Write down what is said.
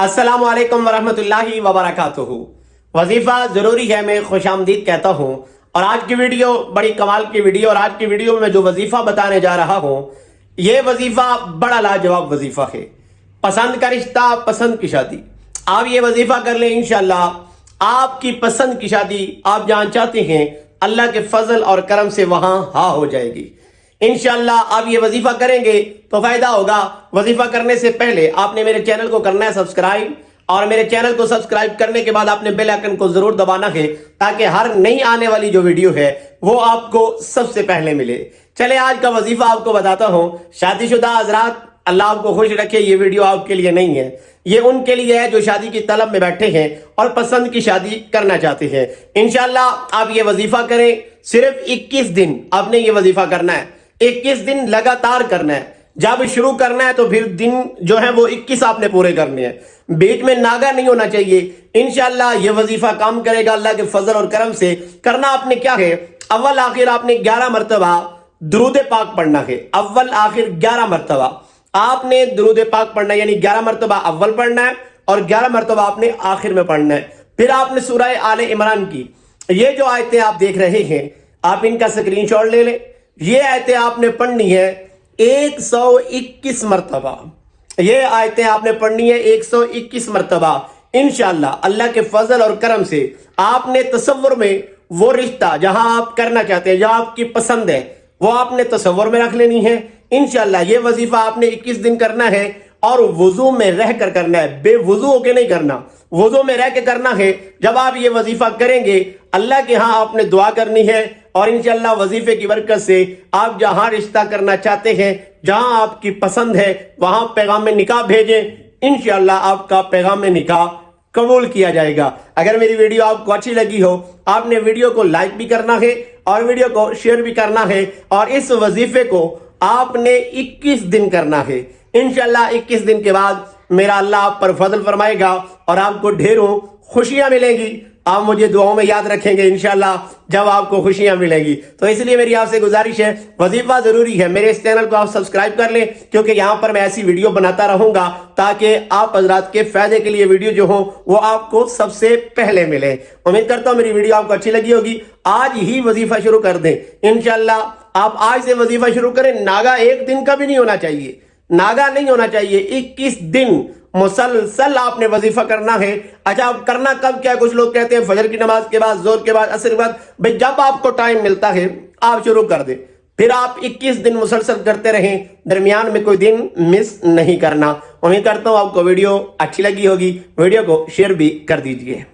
अस्सलाम वालेकुम वरहमतुल्लाहि वबरकातुहू। वजीफा जरूरी है मैं खुश आमदीद कहता हूँ। और आज की वीडियो बड़ी कमाल की वीडियो, और आज की वीडियो में जो वजीफा बताने जा रहा हूँ ये वजीफा बड़ा लाजवाब वजीफा है। पसंद का रिश्ता, पसंद की शादी। आप ये वजीफा कर लें, इंशाल्लाह आपकी पसंद की शादी आप जहां चाहते हैं अल्लाह के फजल और करम से वहां हाँ हो जाएगी। इंशाल्लाह आप ये वजीफा करेंगे तो फायदा होगा। वजीफा करने से पहले आपने मेरे चैनल को करना है सब्सक्राइब, और मेरे चैनल को सब्सक्राइब करने के बाद आपने बेल आइकन को जरूर दबाना है ताकि हर नई आने वाली जो वीडियो है वो आपको सबसे पहले मिले। चले आज का वजीफा आपको बताता हूं। शादीशुदा हजरात, अल्लाह आपको खुश रखे, ये वीडियो आपके लिए नहीं है, ये उनके लिए है जो शादी की तलब में बैठे हैं और पसंद की शादी करना चाहते हैं। इंशाल्लाह आप ये वजीफा करें। सिर्फ 21 दिन आपने ये वजीफा करना है, 21 दिन लगातार करना है। जब शुरू करना है तो फिर दिन जो है वो 21 आपने पूरे करने हैं, बीच में नागा नहीं होना चाहिए। इंशाल्लाह ये वजीफा काम करेगा अल्लाह के फजल और करम से। करना आपने क्या है, अव्वल आखिर आपने 11 मरतबा दुरूद पाक पढ़ना है। अव्वल आखिर 11 मरतबा आपने दुरूद पाक पढ़ना है, यानी 11 मरतबा अव्वल पढ़ना है और 11 मरतबा आपने आखिर में पढ़ना है। फिर आपने सूरह आले इमरान की ये जो आयतें आप देख रहे हैं, आप इनका स्क्रीनशॉट ले लें। ये आयतें आपने पढ़नी है 121 मरतबा। ये आयतें आपने पढ़नी है 121 मरतबा। इंशाल्लाह अल्लाह के फजल और करम से आपने तसव्वुर में वो रिश्ता जहां आप करना चाहते हैं, जहां आपकी पसंद है, वो आपने तसव्वुर में रख लेनी है। इंशाल्लाह ये वजीफा आपने 21 दिन करना है और वुजू में रह कर करना है, बेवुजू होके नहीं करना, वुजू में रह के करना है। जब आप ये वजीफा करेंगे अल्लाह के यहाँ आपने दुआ करनी है और इंशाल्लाह वजीफे की बरकत से आप जहां रिश्ता करना चाहते हैं, जहां आपकी पसंद है, वहां पैगाम में निकाह भेजें। इंशाल्लाह आपका पैगाम में निकाह कबूल किया जाएगा। अगर मेरी वीडियो आपको अच्छी लगी हो, आपने वीडियो को लाइक भी करना है और वीडियो को शेयर भी करना है, और इस वजीफे को आपने 21 दिन करना है। इंशाल्लाह 21 दिन के बाद मेरा अल्लाह आप पर फजल फरमाएगा और आपको ढेरों खुशियां मिलेंगी। आप मुझे दुआओं में याद रखेंगे इंशाल्लाह जब आपको खुशियां मिलेंगी। तो इसलिए मेरी आपसे गुजारिश है, वजीफा जरूरी है। मेरे इस चैनल को आप सब्सक्राइब कर लें, क्योंकि यहां पर मैं ऐसी वीडियो बनाता रहूंगा ताकि आप हजरात के फायदे के लिए वीडियो जो हो वो आपको सबसे पहले मिले। उम्मीद करता हूं मेरी वीडियो आपको अच्छी लगी होगी। आज ही वजीफा शुरू कर दें इंशाल्लाह। आप आज से वजीफा शुरू करें। नागा एक दिन का भी नहीं होना चाहिए, नागा नहीं होना चाहिए। 21 दिन मुसलसल आपने वजीफा करना है। अच्छा, आप करना कब क्या है? कुछ लोग कहते हैं फजर की नमाज के बाद, जोर के बाद, असर के बाद। भाई जब आपको टाइम मिलता है आप शुरू कर दें, फिर आप 21 दिन मुसलसल करते रहें, दरमियान में कोई दिन मिस नहीं करना। उम्मीद करता हूं आपको वीडियो अच्छी लगी होगी। वीडियो को शेयर भी कर दीजिए।